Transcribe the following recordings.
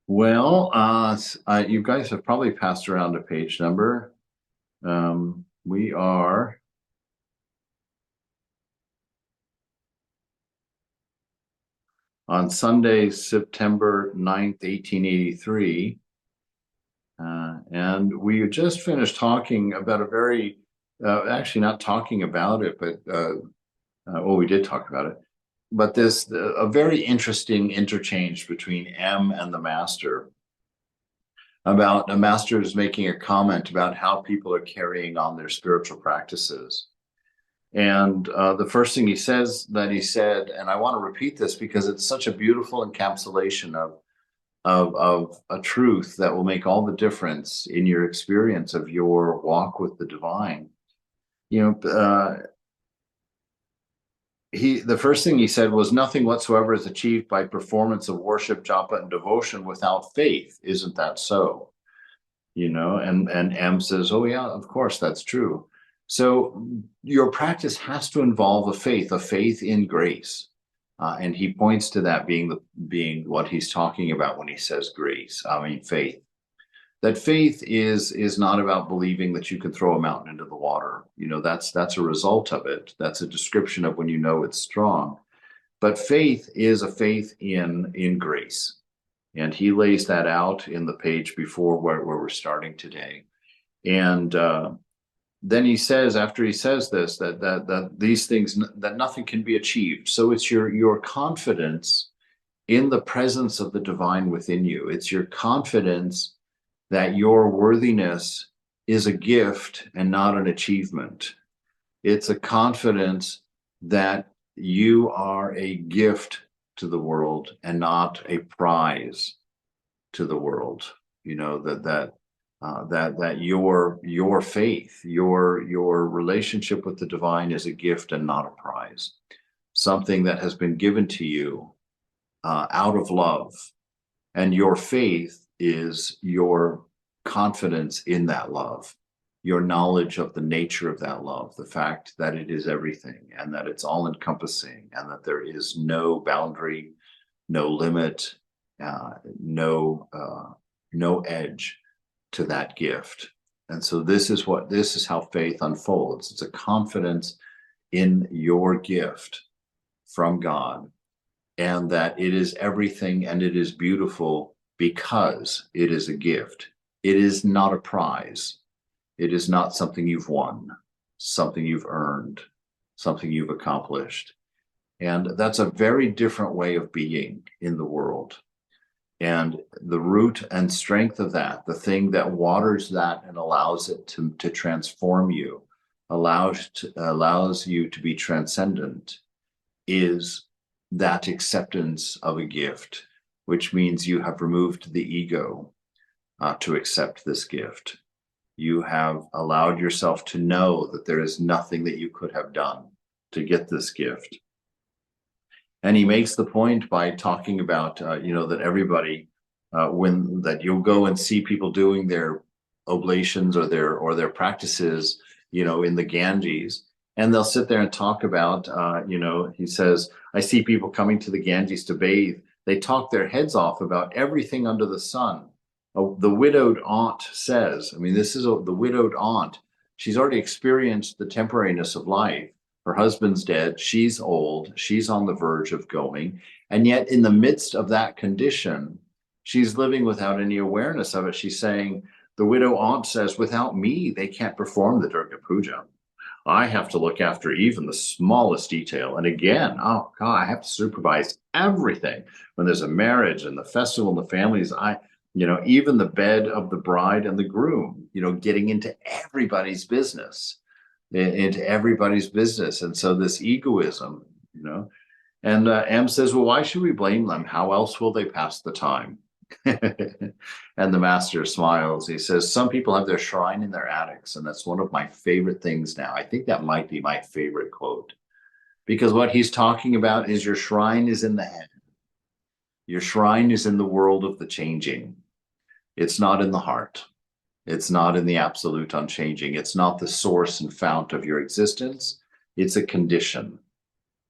Well, you guys have probably passed around a page number. We are on Sunday, September 9th, 1883. And we just finished talking about actually not talking about it, but well, we did talk about it. But a very interesting interchange between M and the master. About a master is making a comment about how people are carrying on their spiritual practices. And the first thing he said, and I want to repeat this because it's such a beautiful encapsulation of a truth that will make all the difference in your experience of your walk with the divine. The first thing he said was, nothing whatsoever is achieved by performance of worship, japa, and devotion without faith. Isn't that so? And M says, oh yeah, of course, that's true. So your practice has to involve a faith in grace. And he points to that being what he's talking about when he says grace, faith. That faith is not about believing that you can throw a mountain into the water. That's a result of it. That's a description of when you know it's strong. But faith is a faith in grace. And he lays that out in the page before where we're starting today. And then he says, after he says this, that these things, that nothing can be achieved. So it's your confidence in the presence of the divine within you. It's your confidence that your worthiness is a gift and not an achievement. It's a confidence that you are a gift to the world and not a prize to the world. That your faith, your relationship with the divine is a gift and not a prize, something that has been given to you out of love, and your faith is your confidence in that love, your knowledge of the nature of that love, the fact that it is everything and that it's all encompassing and that there is no boundary, no limit, no edge to that gift. And so this is how faith unfolds. It's a confidence in your gift from God, and that it is everything and it is beautiful because it is a gift. It is not a prize. It is not something you've won, something you've earned, something you've accomplished. And that's a very different way of being in the world. And the root and strength of that, the thing that waters that and allows it to transform you, allows you to be transcendent, is that acceptance of a gift, which means you have removed the ego to accept this gift. You have allowed yourself to know that there is nothing that you could have done to get this gift. And he makes the point by talking about, that everybody, that you'll go and see people doing their oblations or their practices, in the Ganges, and they'll sit there and talk about, he says, I see people coming to the Ganges to bathe. They talk their heads off about everything under the sun. The widowed aunt says, this is the widowed aunt. She's already experienced the temporariness of life. Her husband's dead. She's old. She's on the verge of going. And yet in the midst of that condition, she's living without any awareness of it. She's saying, the widow aunt says, without me, they can't perform the Durga Puja. I have to look after even the smallest detail. And again, oh God, I have to supervise everything. When there's a marriage and the festival and the families, even the bed of the bride and the groom, getting into everybody's business. And so this egoism, and M says, well, why should we blame them? How else will they pass the time? And the master smiles. He says, some people have their shrine in their attics. And that's one of my favorite things now. I think that might be my favorite quote, because what he's talking about is your shrine is in the head. Your shrine is in the world of the changing. It's not in the heart. It's not in the absolute unchanging. It's not the source and fount of your existence. It's a condition,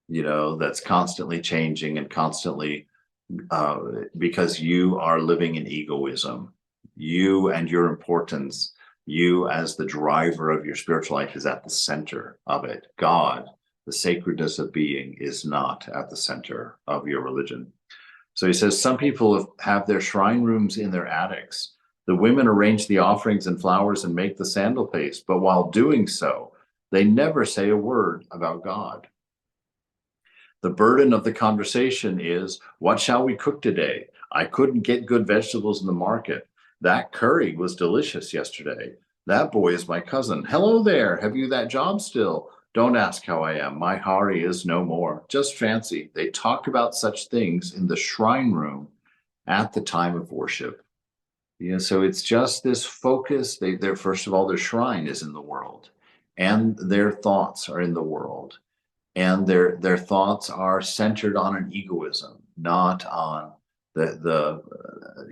that's constantly changing and constantly because you are living in egoism. You and your importance, you as the driver of your spiritual life, is at the center of it. God, the sacredness of being, is not at the center of your religion. So he says some people have their shrine rooms in their attics. The women arrange the offerings and flowers and make the sandal paste, but while doing so, they never say a word about God. The burden of the conversation is, what shall we cook today? I couldn't get good vegetables in the market. That curry was delicious yesterday. That boy is my cousin. Hello there. Have you that job still? Don't ask how I am. My Hari is no more. Just fancy. They talk about such things in the shrine room at the time of worship. So it's just this focus. They're first of all, their shrine is in the world, and their thoughts are in the world, and their thoughts are centered on an egoism, not on the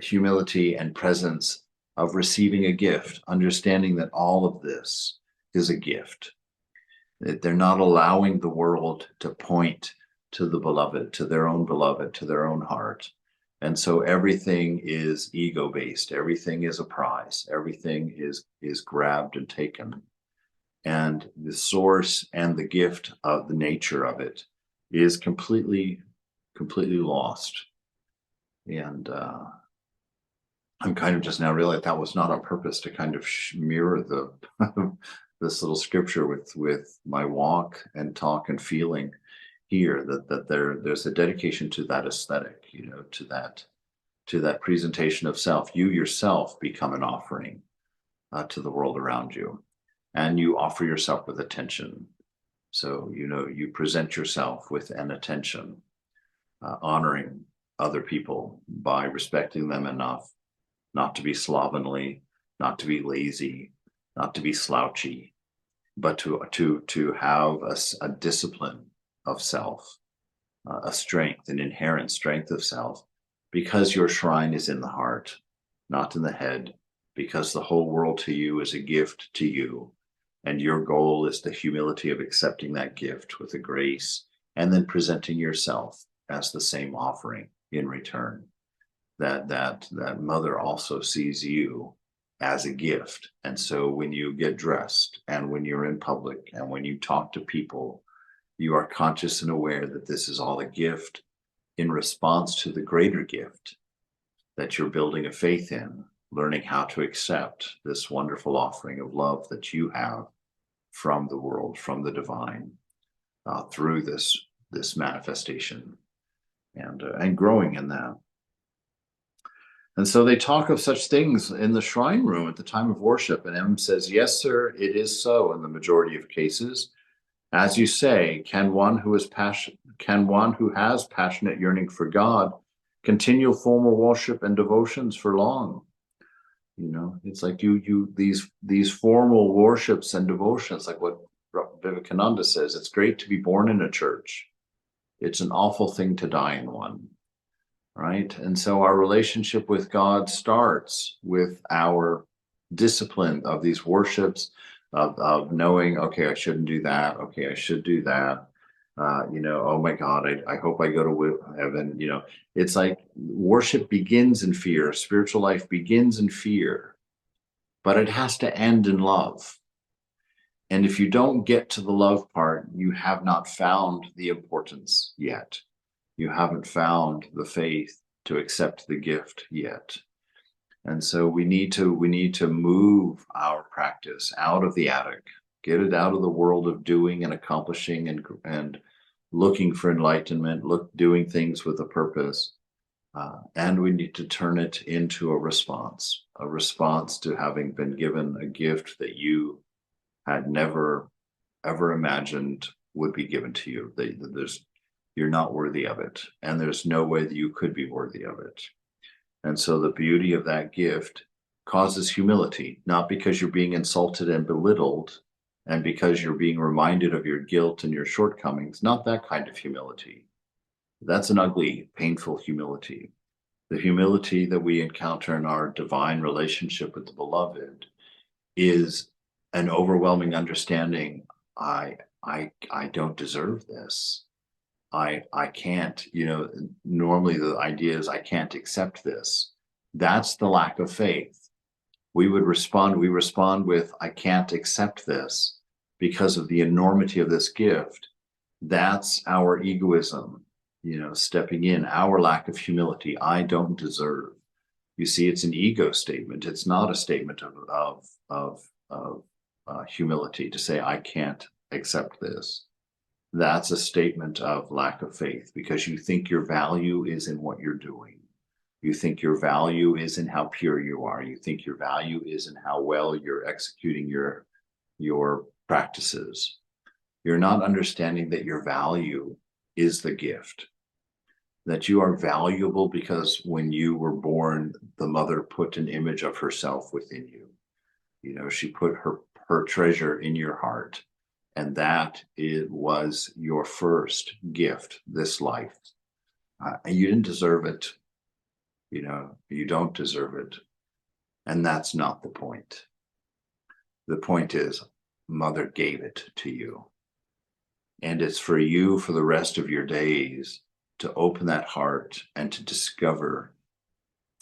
humility and presence of receiving a gift, understanding that all of this is a gift. That they're not allowing the world to point to the beloved, to their own heart. And so everything is ego based. Everything is a prize. Everything is grabbed and taken. And the source and the gift of the nature of it is completely lost. And I'm kind of just now realizing that was not on purpose, to kind of mirror the this little scripture with my walk and talk and feeling here, that there's a dedication to that aesthetic, to that presentation of self. You yourself become an offering to the world around you, and you offer yourself with attention. So you present yourself with an attention, honoring other people by respecting them enough not to be slovenly, not to be lazy, not to be slouchy, but to have a discipline of self, a strength, an inherent strength of self, because your shrine is in the heart, not in the head, because the whole world to you is a gift to you. And your goal is the humility of accepting that gift with a grace, and then presenting yourself as the same offering in return. That mother also sees you as a gift. And so when you get dressed, and when you're in public, and when you talk to people, you are conscious and aware that this is all a gift in response to the greater gift that you're building a faith in, learning how to accept this wonderful offering of love that you have from the world, from the divine, through this manifestation, and growing in that. And so they talk of such things in the shrine room at the time of worship, and M says, yes, sir, it is so in the majority of cases. As you say, can one who has passionate yearning for God continue formal worship and devotions for long? It's like these formal worships and devotions, like what Vivekananda says, it's great to be born in a church. It's an awful thing to die in one. Right? And so our relationship with God starts with our discipline of these worships, of knowing, okay, I shouldn't do that. Okay, I should do that. Oh my God, I hope I go to heaven. It's like worship begins in fear. Spiritual life begins in fear, but it has to end in love. And if you don't get to the love part, you have not found the importance yet. You haven't found the faith to accept the gift yet. And so we need to move our practice out of the attic, get it out of the world of doing and accomplishing and looking for enlightenment, doing things with a purpose. And we need to turn it into a response to having been given a gift that you had never, ever imagined would be given to you. You're not worthy of it, and there's no way that you could be worthy of it. And so the beauty of that gift causes humility, not because you're being insulted and belittled, and because you're being reminded of your guilt and your shortcomings. Not that kind of humility. That's an ugly, painful humility. The humility that we encounter in our divine relationship with the beloved is an overwhelming understanding. I don't deserve this. I can't, normally the idea is I can't accept this. That's the lack of faith. We respond with, I can't accept this because of the enormity of this gift. That's our egoism, stepping in, our lack of humility. I don't deserve. You see, it's an ego statement. It's not a statement of humility to say, I can't accept this. That's a statement of lack of faith because you think your value is in what you're doing. You think your value is in how pure you are. You think your value is in how well you're executing your practices. You're not understanding that your value is the gift, that you are valuable because when you were born, the mother put an image of herself within you. She put her treasure in your heart. And that it was your first gift, this life. You didn't deserve it. You don't deserve it. And that's not the point. The point is, Mother gave it to you. And it's for you for the rest of your days to open that heart and to discover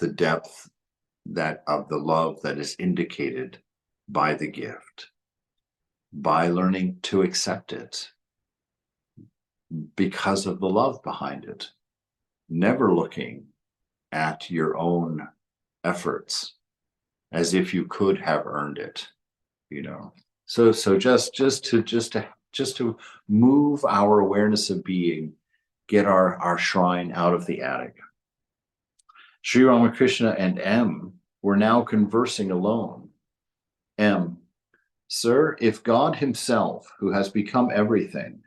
the depth of the love that is indicated by the gift, by learning to accept it because of the love behind it, never looking at your own efforts as if you could have earned it, So just to move our awareness of being, get our shrine out of the attic. Sri Ramakrishna and M were now conversing alone. M: Sir, if God himself, who has become everything,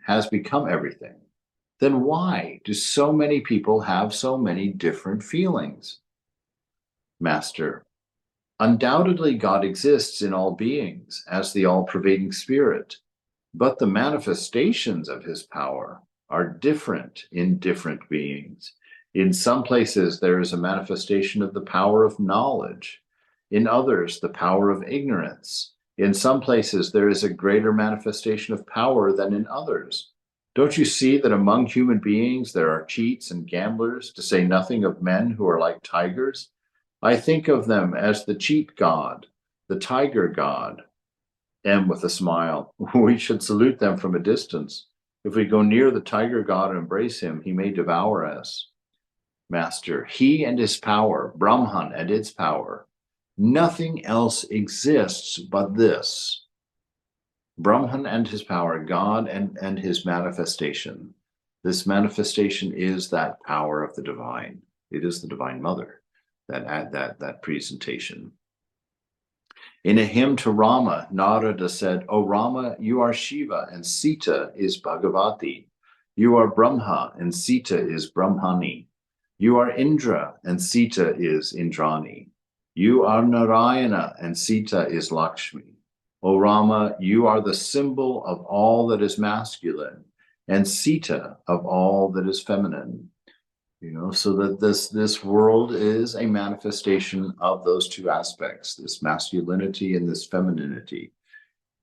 then why do so many people have so many different feelings? Master: Undoubtedly God exists in all beings as the all-pervading spirit, but the manifestations of his power are different in different beings. In some places there is a manifestation of the power of knowledge, in others the power of ignorance. In some places, there is a greater manifestation of power than in others. Don't you see that among human beings there are cheats and gamblers, to say nothing of men who are like tigers? I think of them as the cheat god, the tiger god. M with a smile: We should salute them from a distance. If we go near the tiger god and embrace him, he may devour us. Master: He and his power, Brahman and its power. Nothing else exists but this. Brahman and his power, God and his manifestation. This manifestation is that power of the divine. It is the Divine Mother, that presentation. In a hymn to Rama, Narada said, O Rama, you are Shiva and Sita is Bhagavati. You are Brahma and Sita is Brahmani. You are Indra and Sita is Indrani. You are Narayana and Sita is Lakshmi. O Rama, you are the symbol of all that is masculine and Sita of all that is feminine. So that this world is a manifestation of those two aspects, this masculinity and this femininity.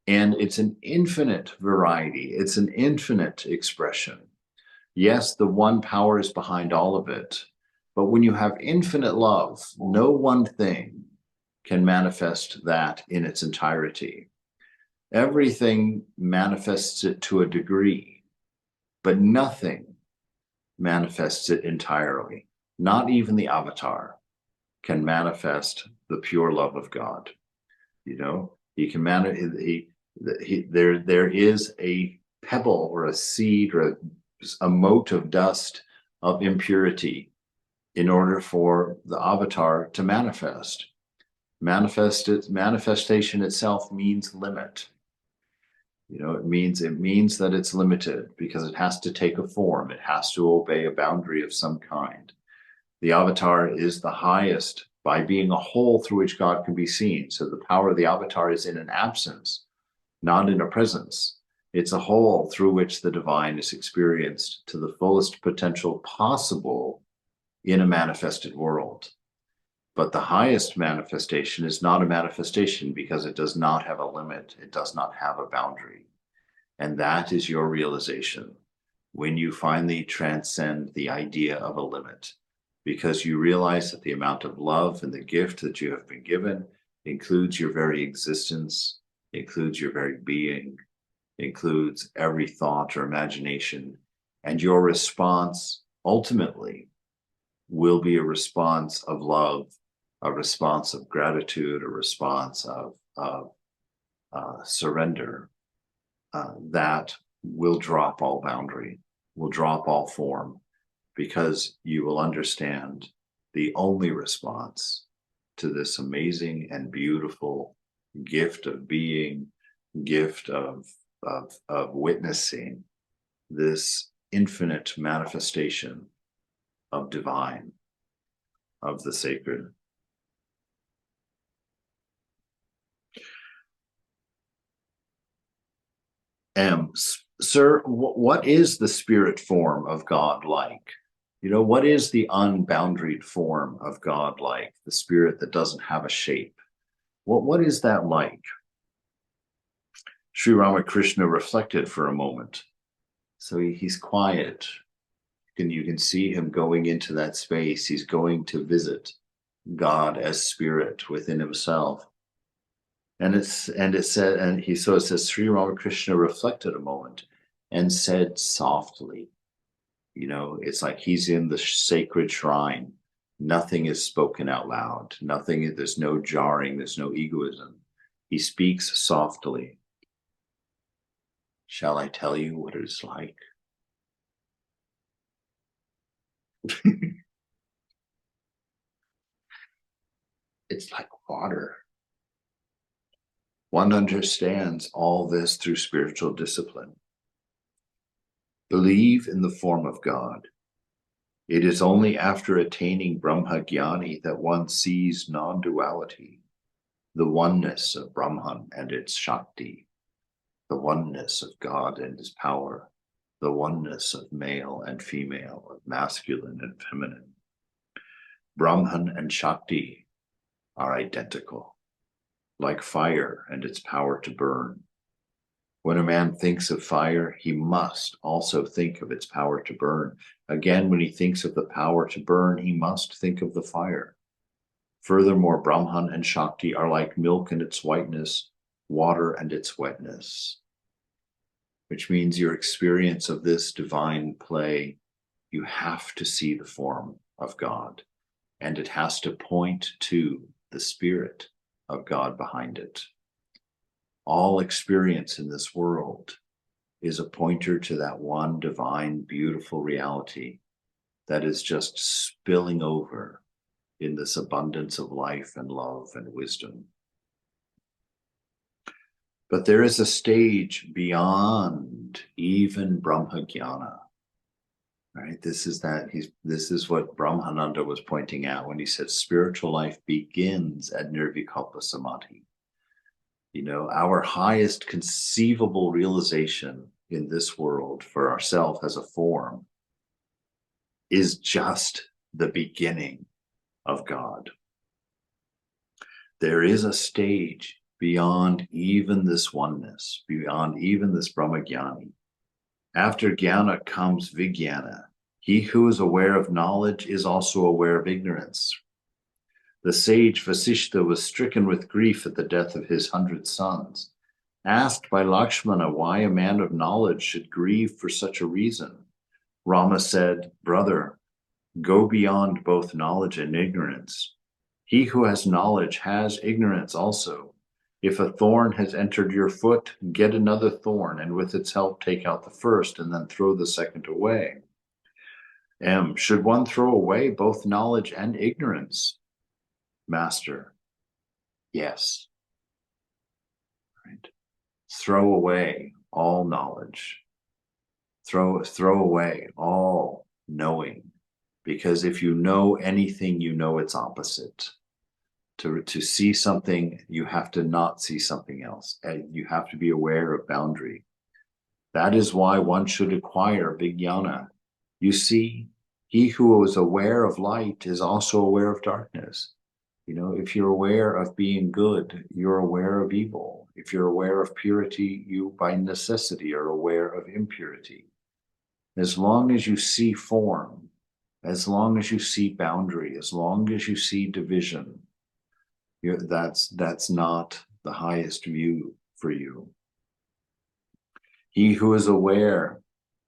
And it's an infinite variety. It's an infinite expression. Yes, the one power is behind all of it. But when you have infinite love, no one thing can manifest that in its entirety. Everything manifests it to a degree, but nothing manifests it entirely. Not even the avatar can manifest the pure love of God. He can there is a pebble or a seed or a mote of dust of impurity in order for the avatar to manifest. Manifestation itself means limit. It means that it's limited because it has to take a form. It has to obey a boundary of some kind. The avatar is the highest by being a whole through which God can be seen. So the power of the avatar is in an absence, not in a presence. It's a whole through which the divine is experienced to the fullest potential possible in a manifested world. But the highest manifestation is not a manifestation because it does not have a limit. It does not have a boundary. And that is your realization, when you finally transcend the idea of a limit, because you realize that the amount of love and the gift that you have been given includes your very existence, includes your very being, includes every thought or imagination, and your response ultimately will be a response of love, a response of gratitude, a response of surrender, that will drop all boundary, will drop all form, because you will understand the only response to this amazing and beautiful gift of being, gift of witnessing this infinite manifestation of divine, of the sacred. Sir, what is the spirit form of God like? You know, what is the unboundaried form of God like? The spirit that doesn't have a shape. What is that like? Sri Ramakrishna reflected for a moment. So he's quiet. You can see him going into that space. He's going to visit God as spirit within himself. And it said, so it says, Sri Ramakrishna reflected a moment and said softly, you know, it's like he's in the sacred shrine. Nothing is spoken out loud. Nothing, there's no jarring, there's no egoism. He speaks softly. Shall I tell you what it is like? It's like water. One understands all this through spiritual discipline. Believe in the form of God. It is only after attaining Brahma-gyani that one sees non-duality, the oneness of Brahman and its Shakti, the oneness of God and his power, the oneness of male and female, of masculine and feminine. Brahman and Shakti are identical, like fire and its power to burn. When a man thinks of fire, he must also think of its power to burn. Again, when he thinks of the power to burn, he must think of the fire. Furthermore, Brahman and Shakti are like milk and its whiteness, water and its wetness, which means your experience of this divine play, you have to see the form of God, and it has to point to the spirit of God behind it. All experience in this world is a pointer to that one divine, beautiful reality that is just spilling over in this abundance of life and love and wisdom. But there is a stage beyond even Brahma-gyana, right? This is what Brahmananda was pointing out when he said spiritual life begins at Nirvikalpa Samadhi. You know, our highest conceivable realization in this world for ourselves as a form is just the beginning of God. There is a stage beyond even this oneness, beyond even this Brahma-gyani. After jnana comes vijnana. He who is aware of knowledge is also aware of ignorance. The sage Vasishtha was stricken with grief at the death of his 100 sons. Asked by Lakshmana why a man of knowledge should grieve for such a reason, Rama said, "Brother, go beyond both knowledge and ignorance. He who has knowledge has ignorance also. If a thorn has entered your foot, get another thorn, and with its help take out the first, and then throw the second away." Should one throw away both knowledge and ignorance? Master, yes. Right. Throw away all knowledge. Throw away all knowing, because if you know anything, you know its opposite. To see something, you have to not see something else, and you have to be aware of boundary. That is why one should acquire vijnana. You see, he who is aware of light is also aware of darkness. You know, if you're aware of being good, you're aware of evil. If you're aware of purity, you by necessity are aware of impurity. As long as you see form, as long as you see boundary, as long as you see division, that's not the highest view for you. He who is aware,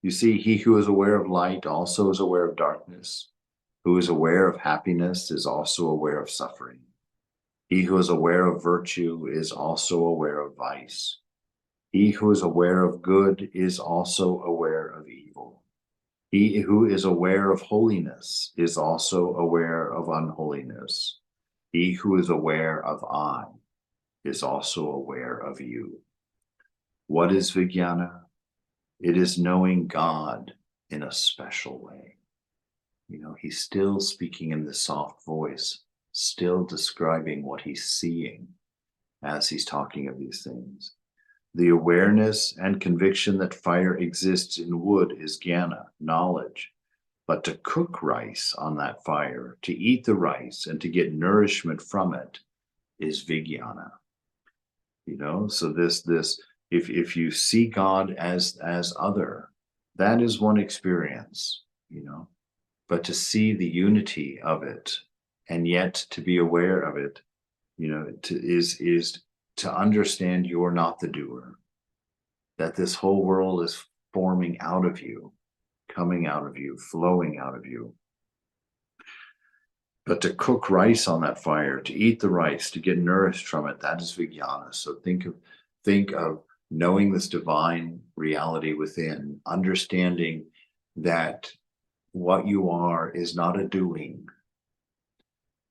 you see, he who is aware of light also is aware of darkness. Who is aware of happiness is also aware of suffering. He who is aware of virtue is also aware of vice. He who is aware of good is also aware of evil. He who is aware of holiness is also aware of unholiness. He who is aware of I is also aware of you. What is Vijnana? It is knowing God in a special way. You know, he's still speaking in this soft voice, still describing what he's seeing as he's talking of these things. The awareness and conviction that fire exists in wood is jnana, knowledge. But to cook rice on that fire, to eat the rice and to get nourishment from it is vijnana. You know, so if you see God as other, that is one experience, you know. But to see the unity of it and yet to be aware of it, you know, is to understand you're not the doer, that this whole world is forming out of you, coming out of you, flowing out of you. But to cook rice on that fire, to eat the rice, to get nourished from it, that is vijnana. So think of knowing this divine reality within, understanding that what you are is not a doing.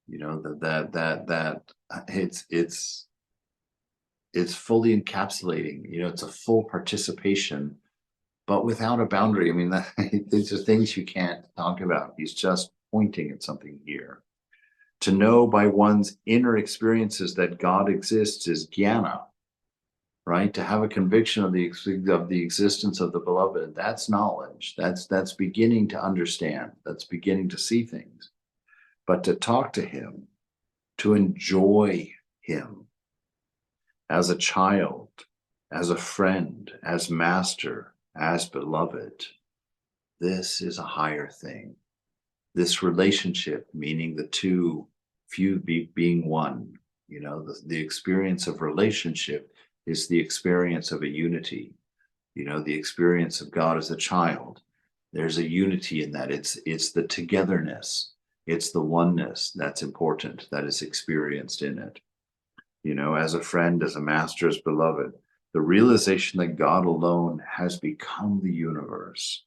You know, that it's fully encapsulating. You know, it's a full participation, but without a boundary. I mean, these are things you can't talk about. He's just pointing at something here. To know by one's inner experiences that God exists is jnana, right? To have a conviction of the existence of the beloved, that's knowledge. That's beginning to understand. That's beginning to see things. But to talk to him, to enjoy him as a child, as a friend, as master, as beloved, this is a higher thing. This relationship, meaning the two, few being one, you know, the experience of relationship is the experience of a unity. You know, the experience of God as a child. There's a unity in that. It's the togetherness. It's the oneness that's important, that is experienced in it. You know, as a friend, as a master, as beloved, the realization that God alone has become the universe,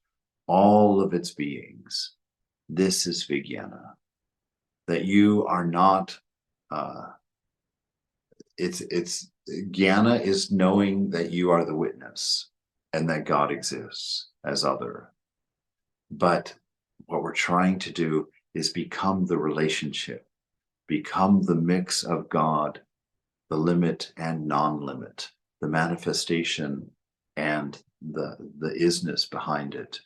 all of its beings. This is vijnana. That you are not, it's jnana is knowing that you are the witness and that God exists as other. But what we're trying to do is become the relationship, become the mix of God, the limit and non-limit, the manifestation and the isness behind it,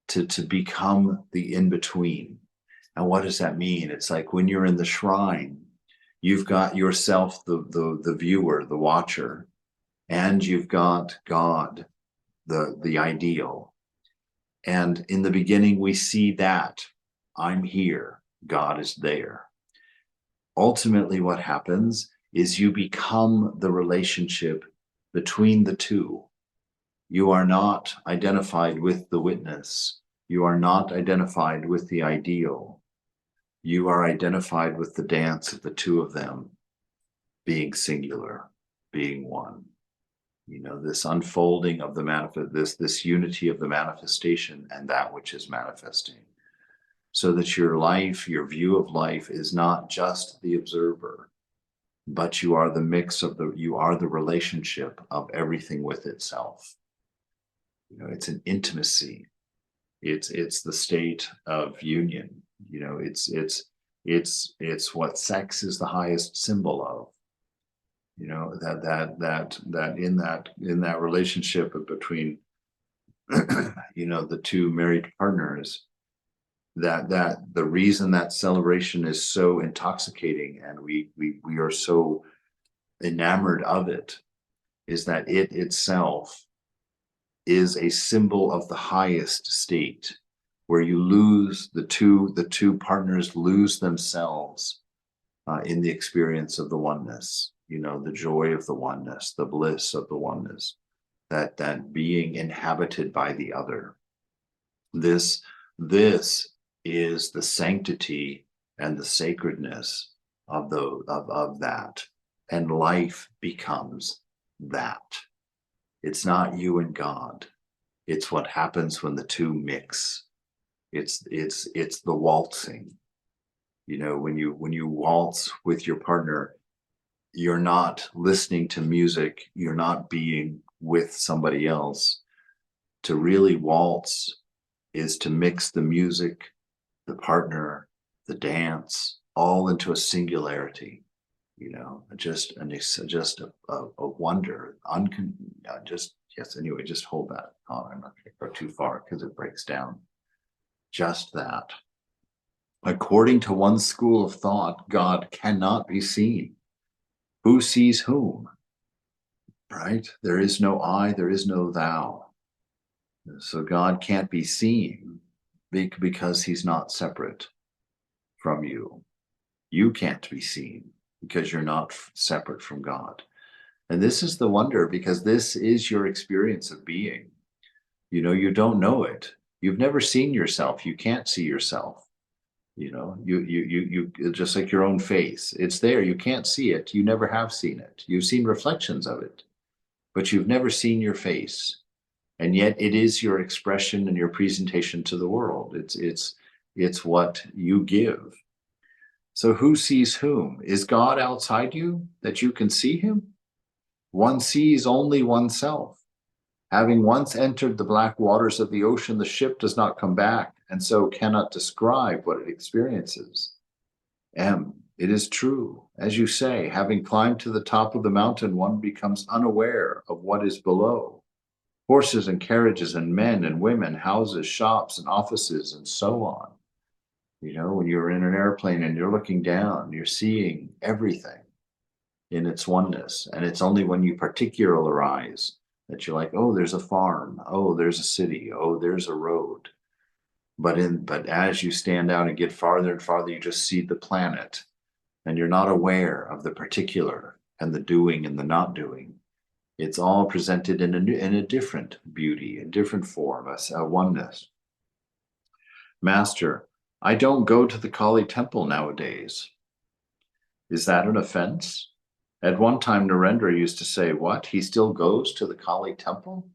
to become the in-between. And what does that mean? It's like when you're in the shrine, you've got yourself, the viewer, the watcher, and you've got God, the ideal. And in the beginning, we see that I'm here, God is there. Ultimately, what happens is you become the relationship between the two. You are not identified with the witness. You are not identified with the ideal. You are identified with the dance of the two of them being singular, being one. You know, this unfolding of the this unity of the manifestation and that which is manifesting. So that your life, your view of life is not just the observer, but you are the mix of you are the relationship of everything with itself. You know, it's an intimacy. It's the state of union. You know, it's what sex is the highest symbol of. You know, that in that relationship between you know, the two married partners, that the reason that celebration is so intoxicating and we are so enamored of it is that it itself is a symbol of the highest state, where you lose the two partners lose themselves in the experience of the oneness, the joy of the oneness, the bliss of the oneness, that being inhabited by the other. This is the sanctity and the sacredness of that, and life becomes that. It's not you and God. It's what happens when the two mix. It's the waltzing. When you waltz with your partner, you're not listening to music. You're not being with somebody else. To really waltz is to mix the music, the partner, the dance, all into a singularity. Just a wonder. Anyway, just hold that thought. I'm not going to go too far because it breaks down. Just that. According to one school of thought, God cannot be seen. Who sees whom? Right? There is no I, there is no thou. So God can't be seen because he's not separate from you. You can't be seen because you're not separate from God. And this is the wonder, because this is your experience of being. You don't know it. You've never seen yourself. You can't see yourself. You just like your own face. It's there. You can't see it. You never have seen it. You've seen reflections of it, but you've never seen your face. And yet it is your expression and your presentation to the world. It's what you give. So who sees whom? Is God outside you that you can see him? One sees only oneself. Having once entered the black waters of the ocean, the ship does not come back, and so cannot describe what it experiences. It is true. As you say, having climbed to the top of the mountain, one becomes unaware of what is below. Horses and carriages and men and women, houses, shops and offices, and so on. When you're in an airplane and you're looking down, you're seeing everything in its oneness. And it's only when you particularize that you're like, oh, there's a farm. Oh, there's a city. Oh, there's a road. But as you stand out and get farther and farther, you just see the planet, and you're not aware of the particular and the doing and the not doing. It's all presented in a different beauty, a different form, a oneness. Master, I don't go to the Kali temple nowadays. Is that an offense? At one time, Narendra used to say, what? He still goes to the Kali temple?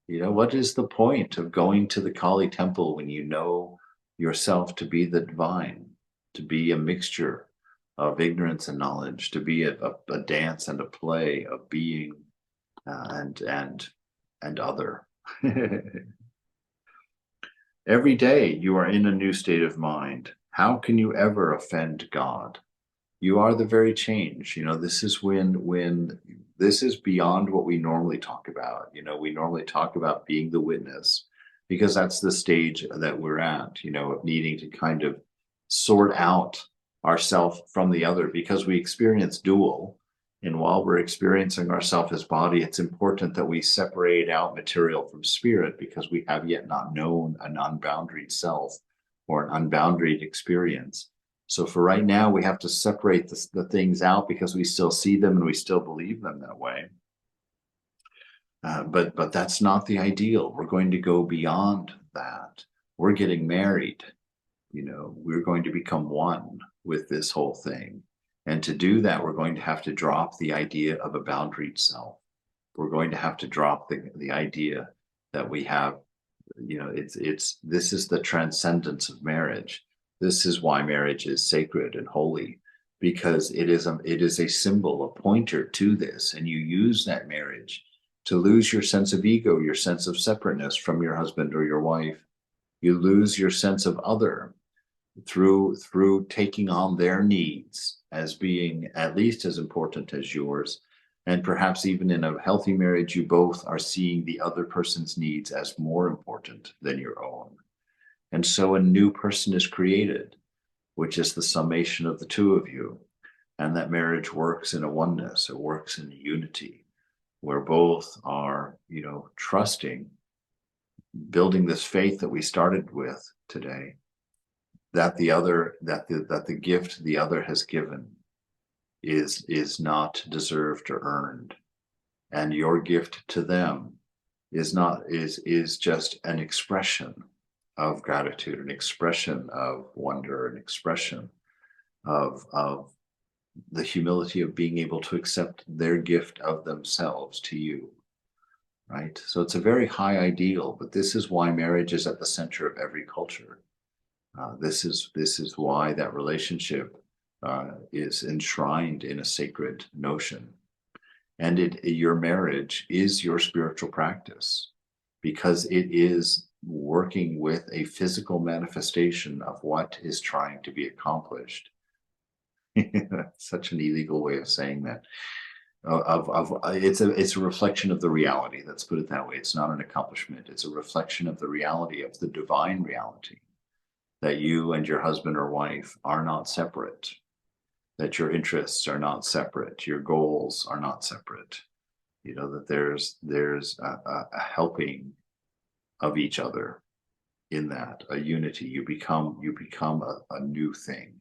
What is the point of going to the Kali temple when you know yourself to be the divine, to be a mixture of ignorance and knowledge, to be a dance and a play of being and other? Every day you are in a new state of mind. How can you ever offend God? You are the very change. This is when this is beyond what we normally talk about. We normally talk about being the witness, because that's the stage that we're at, of needing to kind of sort out ourself from the other, because we experience dual. And while we're experiencing ourself as body, it's important that we separate out material from spirit, because we have yet not known an unboundaried self or an unboundaried experience. So for right now, we have to separate the things out, because we still see them and we still believe them that way. But that's not the ideal. We're going to go beyond that. We're getting married. We're going to become one with this whole thing. And to do that, we're going to have to drop the idea of a boundaried self. We're going to have to drop the idea that we have, this is the transcendence of marriage. This is why marriage is sacred and holy, because it is a symbol, a pointer to this. And you use that marriage to lose your sense of ego, your sense of separateness from your husband or your wife. You lose your sense of other through taking on their needs as being at least as important as yours. And perhaps even in a healthy marriage, you both are seeing the other person's needs as more important than your own. And so a new person is created, which is the summation of the two of you. And that marriage works in a oneness, it works in a unity. where both are, trusting, building this faith that we started with today, that the gift the other has given is not deserved or earned, and your gift to them is just an expression of gratitude, an expression of wonder, an expression of the humility of being able to accept their gift of themselves to you, right? So it's a very high ideal, but this is why marriage is at the center of every culture. This is why that relationship is enshrined in a sacred notion, and your marriage is your spiritual practice, because it is working with a physical manifestation of what is trying to be accomplished. Such an illegal way of saying that. It's a reflection of the reality. Let's put it that way. It's not an accomplishment. It's a reflection of the reality, of the divine reality, that you and your husband or wife are not separate, that your interests are not separate, your goals are not separate. That there's a helping of each other in that, a unity. You become a new thing.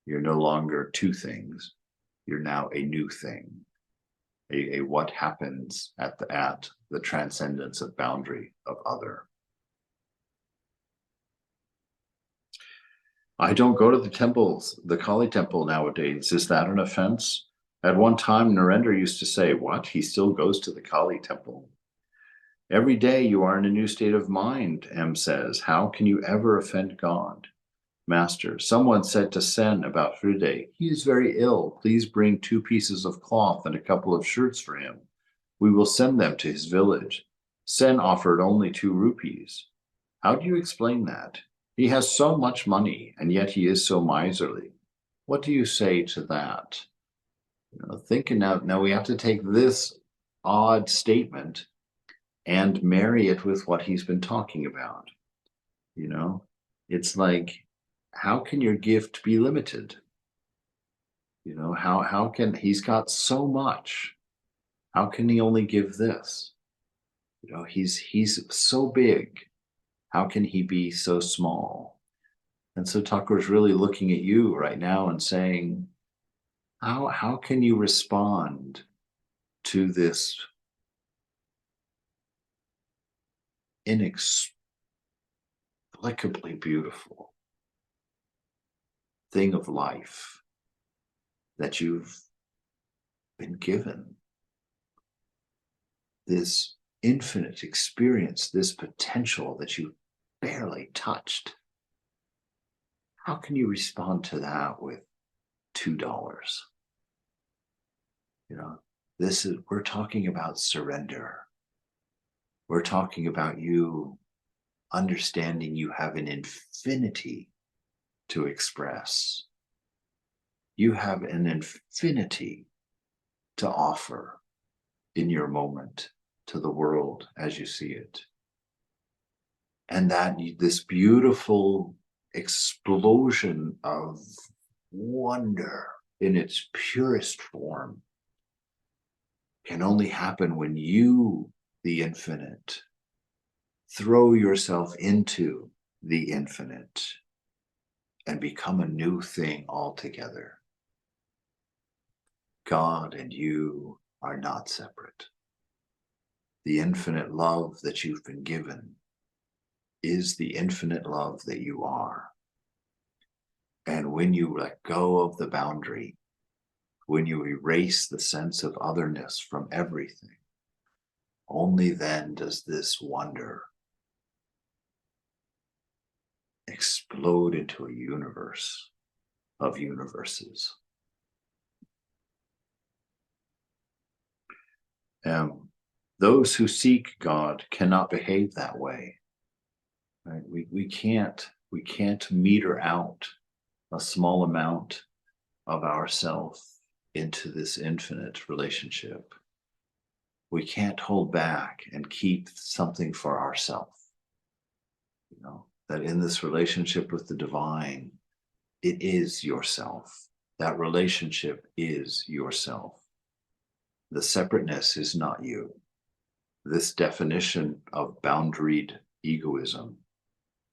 You're no longer two things. You're now a new thing. A what happens at the transcendence of boundary of other. I don't go to the temples, the Kali temple nowadays. Is that an offense? At one time, Narendra used to say, what? He still goes to the Kali temple? Every day you are in a new state of mind, M says. How can you ever offend God? Master, someone said to Sen about Hriday, he is very ill. Please bring 2 pieces of cloth and a couple of shirts for him. We will send them to his village. Sen offered only 2 rupees. How do you explain that? He has so much money, and yet he is so miserly. What do you say to that? Thinking now we have to take this odd statement and marry it with what he's been talking about. It's like, how can your gift be limited? How can, he's got so much. How can he only give this? He's so big. How can he be so small? And so Thakur is really looking at you right now and saying, how can you respond to this inexplicably beautiful thing of life that you've been given? This infinite experience, this potential that you barely touched. How can you respond to that with $2? We're talking about surrender. We're talking about you understanding you have an infinity to express. You have an infinity to offer in your moment to the world as you see it. And that this beautiful explosion of wonder in its purest form can only happen when you, the infinite, throw yourself into the infinite and become a new thing altogether. God and you are not separate. The infinite love that you've been given is the infinite love that you are. And when you let go of the boundary, when you erase the sense of otherness from everything, only then does this wonder explode into a universe of universes. Those who seek God cannot behave that way. Right? We can't meter out a small amount of ourself into this infinite relationship. We can't hold back and keep something for ourselves. That in this relationship with the divine, it is yourself. That relationship is yourself. The separateness is not you. This definition of boundaried egoism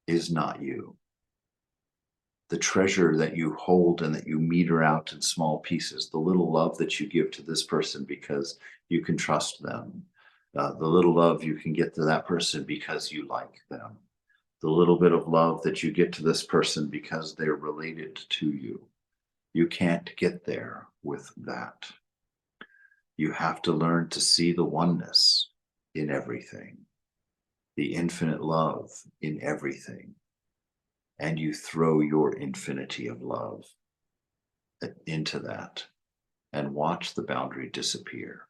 is not you. The treasure that you hold and that you meter out in small pieces, the little love that you give to this person because you can trust them, the little love you can get to that person because you like them, the little bit of love that you get to this person because they're related to you. You can't get there with that. You have to learn to see the oneness in everything, the infinite love in everything. And you throw your infinity of love into that and watch the boundary disappear,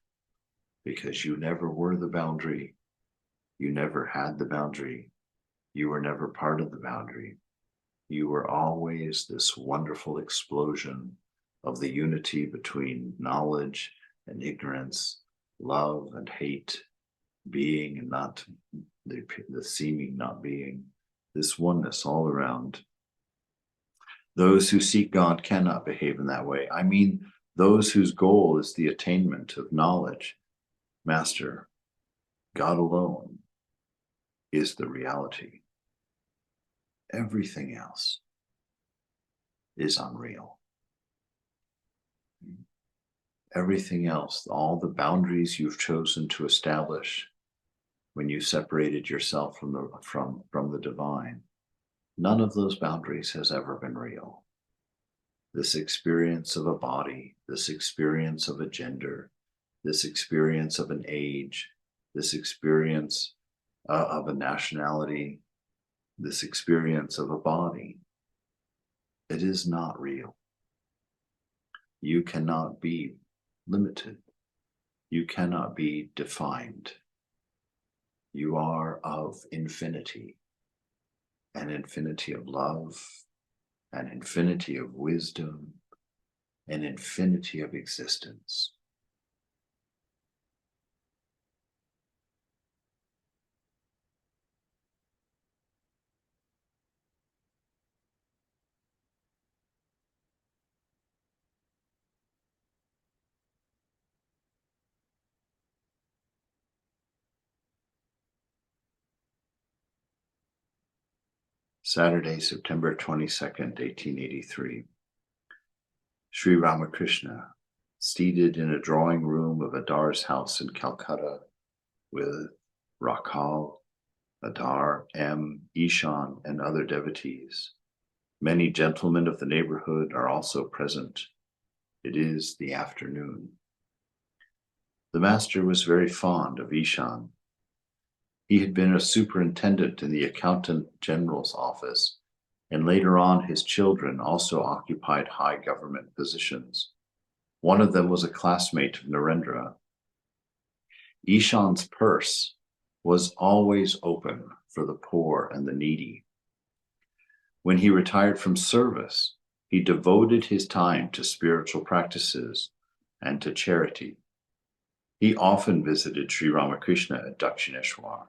because you never were the boundary. You never had the boundary. You were never part of the boundary. You were always this wonderful explosion of the unity between knowledge and ignorance, love and hate, being and not the seeming not being, this oneness all around. Those who seek God cannot behave in that way. I mean, those whose goal is the attainment of knowledge. Master, God alone is the reality. Everything else is unreal. Everything else, all the boundaries you've chosen to establish when you separated yourself from the divine, none of those boundaries has ever been real. This experience of a body, this experience of a gender, this experience of an age, this experience of a nationality, this experience of a body, it is not real. You cannot be limited. You cannot be defined. You are of infinity, an infinity of love, an infinity of wisdom, an infinity of existence. Saturday, September 22nd, 1883. Sri Ramakrishna, seated in a drawing room of Adar's house in Calcutta with Rakhal, Adar, M, Ishan, and other devotees. Many gentlemen of the neighborhood are also present. It is the afternoon. The master was very fond of Ishan. He had been a superintendent in the accountant general's office, and later on his children also occupied high government positions. One of them was a classmate of Narendra. Ishan's purse was always open for the poor and the needy. When he retired from service, he devoted his time to spiritual practices and to charity. He often visited Sri Ramakrishna at Dakshineshwar.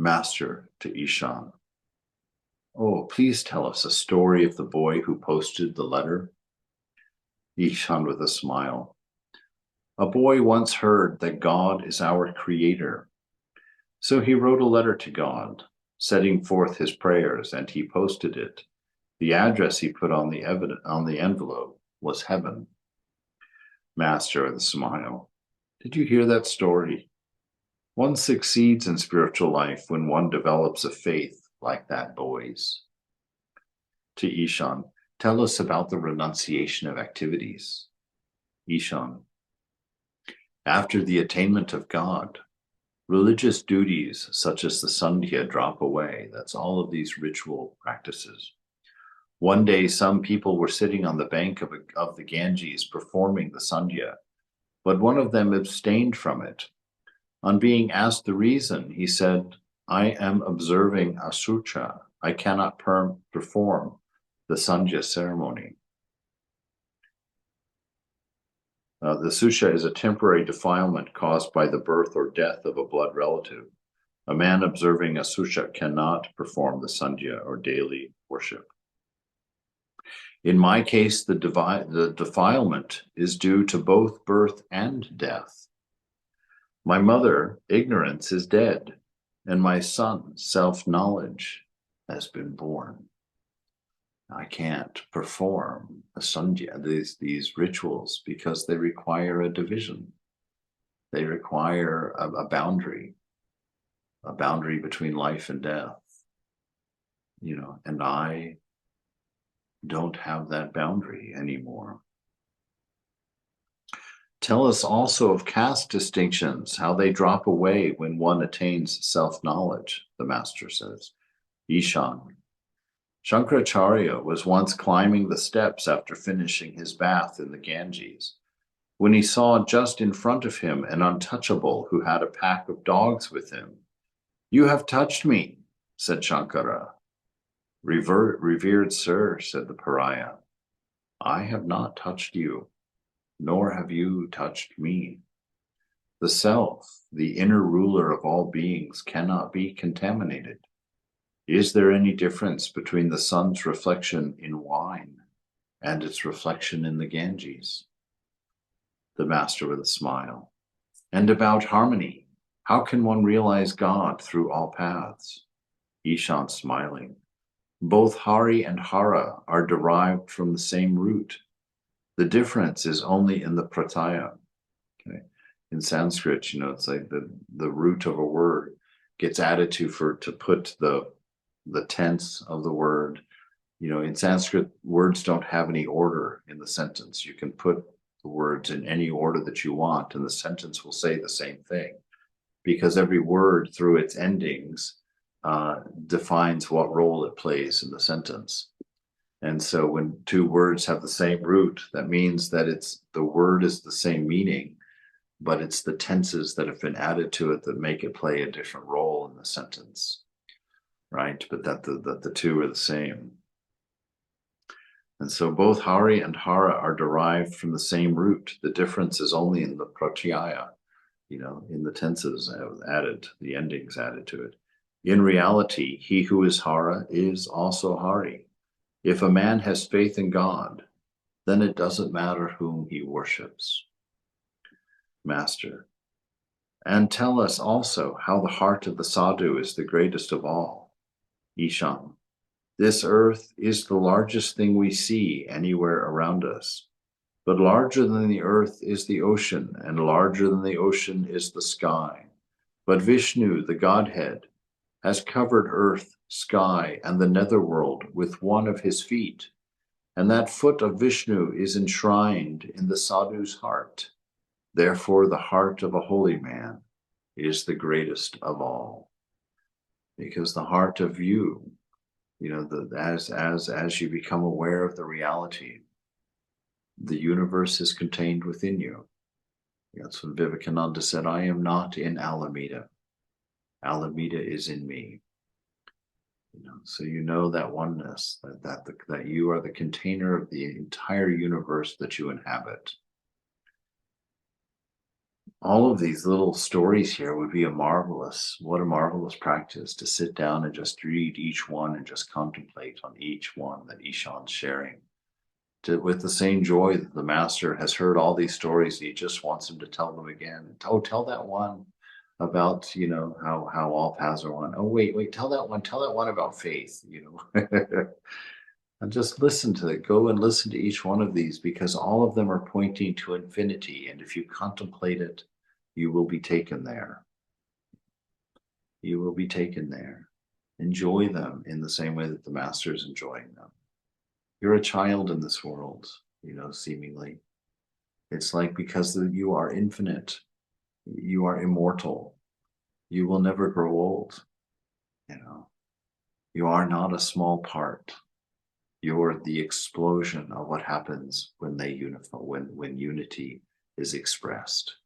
Master to Ishan, oh, please tell us a story of the boy who posted the letter. Ishan with a smile. A boy once heard that God is our creator. So he wrote a letter to God, setting forth his prayers, and he posted it. The address he put on the envelope was heaven. Master with a smile. Did you hear that story? One succeeds in spiritual life when one develops a faith like that boy's. To Ishan, tell us about the renunciation of activities. Ishan, after the attainment of God, religious duties such as the Sandhya drop away. That's all of these ritual practices. One day, some people were sitting on the bank of the Ganges performing the Sandhya, but one of them abstained from it. On being asked the reason, he said, I am observing Asucha. I cannot perform the Sandhya ceremony. The Susha is a temporary defilement caused by the birth or death of a blood relative. A man observing a Susha cannot perform the Sandhya or daily worship. In my case, the defilement is due to both birth and death. My mother, ignorance, is dead, and my son, self-knowledge, has been born. I can't perform a sandhya, these rituals, because they require a division. They require a boundary between life and death, and I don't have that boundary anymore. Tell us also of caste distinctions, how they drop away when one attains self-knowledge, the master says. Ishan. Shankaracharya was once climbing the steps after finishing his bath in the Ganges, when he saw just in front of him an untouchable who had a pack of dogs with him. "You have touched me," said Shankara. "Revered sir," said the pariah, "I have not touched you, nor have you touched me. The self, the inner ruler of all beings, cannot be contaminated. Is there any difference between the sun's reflection in wine and its reflection in the Ganges?" The master with a smile. "And about harmony, how can one realize God through all paths?" Ishan smiling. "Both Hari and Hara are derived from the same root. The difference is only in the pratyaya." Okay. In Sanskrit, it's like the root of a word gets added to put the tense of the word. In Sanskrit, words don't have any order in the sentence. You can put the words in any order that you want, and the sentence will say the same thing, because every word through its endings defines what role it plays in the sentence. And so when two words have the same root, that means that the word is the same meaning, but it's the tenses that have been added to it that make it play a different role in the sentence, right? But that the two are the same. And so both Hari and Hara are derived from the same root. The difference is only in the pratyaya, in the tenses added, the endings added to it. In reality, he who is Hara is also Hari. If a man has faith in God, then it doesn't matter whom he worships. Master. And tell us also how the heart of the sadhu is the greatest of all. Ishan. This earth is the largest thing we see anywhere around us. But larger than the earth is the ocean, and larger than the ocean is the sky. But Vishnu, the Godhead, has covered earth, sky, and the netherworld with one of his feet, and that foot of Vishnu is enshrined in the sadhu's heart. Therefore, the heart of a holy man is the greatest of all. Because the heart of you, as you become aware of the reality, the universe is contained within you. That's when Vivekananda said, "I am not in Alameda. Alameda is in me." So that oneness, that you are the container of the entire universe that you inhabit. All of these little stories here would be what a marvelous practice to sit down and just read each one and just contemplate on each one that Ishan's sharing. With the same joy that the master has heard all these stories, he just wants him to tell them again. Oh, tell that one about, how all paths are one. Oh, wait, tell that one about faith, And just listen to it. Go and listen to each one of these, because all of them are pointing to infinity. And if you contemplate it, you will be taken there. You will be taken there. Enjoy them in the same way that the master is enjoying them. You're a child in this world, seemingly. It's like, because you are infinite, you are immortal, you will never grow old. You are not a small part. You're the explosion of what happens when they unify, when unity is expressed.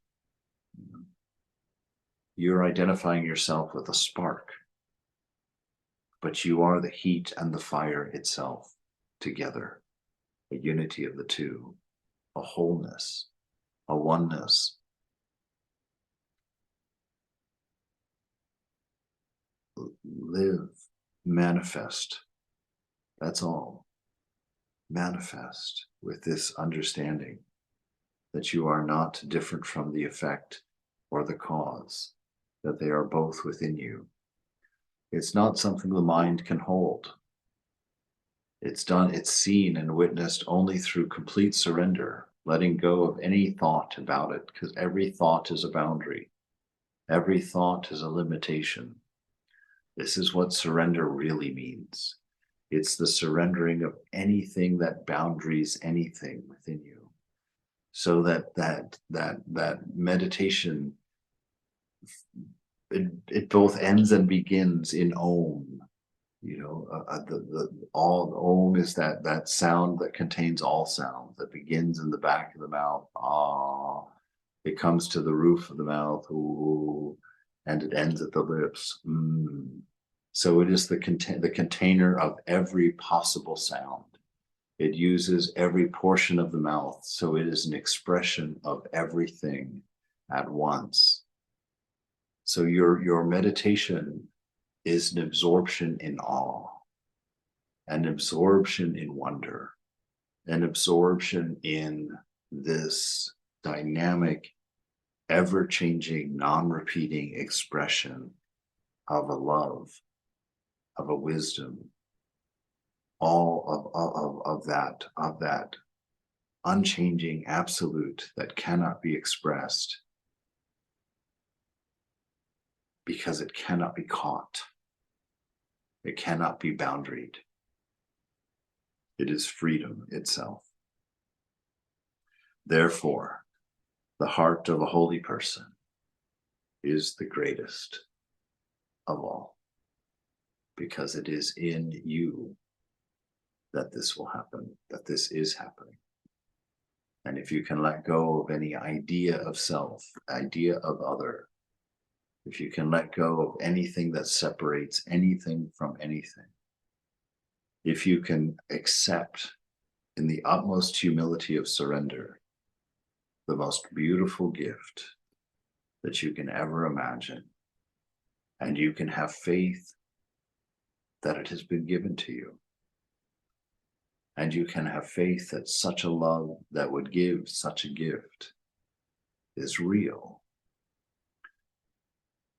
You're identifying yourself with a spark, but you are the heat and the fire itself together, a unity of the two, a wholeness, a oneness. Live, manifest. That's all. manifest with this understanding that you are not different from the effect or the cause, that they are both within you. It's not something the mind can hold. It's seen and witnessed only through complete surrender, letting go of any thought about it, because every thought is a boundary. Every thought is a limitation. This is what surrender really means. It's the surrendering of anything that boundaries anything within you. So that meditation, it both ends and begins in Om. All Om is that sound that contains all sound, that begins in the back of the mouth, ah. It comes to the roof of the mouth, ooh, and it ends at the lips, mm. So it is the container of every possible sound. It uses every portion of the mouth, so it is an expression of everything at once. So your meditation is an absorption in awe, an absorption in wonder, an absorption in this dynamic, ever-changing, non-repeating expression of a love, of a wisdom, all of that unchanging absolute that cannot be expressed because it cannot be caught. It cannot be boundaried. It is freedom itself. Therefore, the heart of a holy person is the greatest of all, because it is in you that this will happen, that this is happening. And if you can let go of any idea of self, idea of other, if you can let go of anything that separates anything from anything, if you can accept in the utmost humility of surrender the most beautiful gift that you can ever imagine, and you can have faith that it has been given to you, and you can have faith that such a love that would give such a gift is real.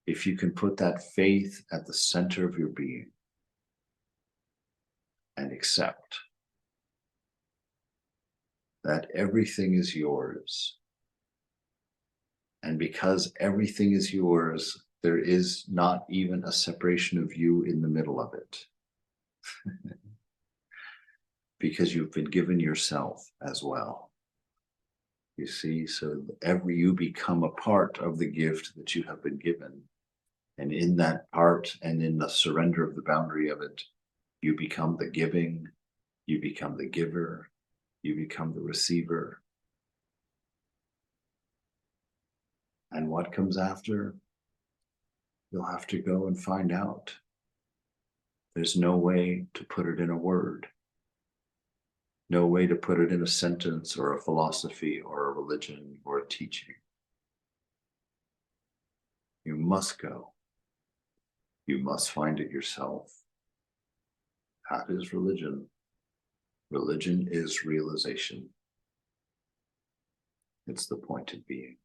If you can put that faith at the center of your being and accept that everything is yours, and because everything is yours, there is not even a separation of you in the middle of it. Because you've been given yourself as well. You see, so you become a part of the gift that you have been given. And in that part and in the surrender of the boundary of it, you become the giving, you become the giver, you become the receiver. And what comes after? You'll have to go and find out. There's no way to put it in a word. No way to put it in a sentence or a philosophy or a religion or a teaching. You must go. You must find it yourself. That is religion. Religion is realization. It's the point of being.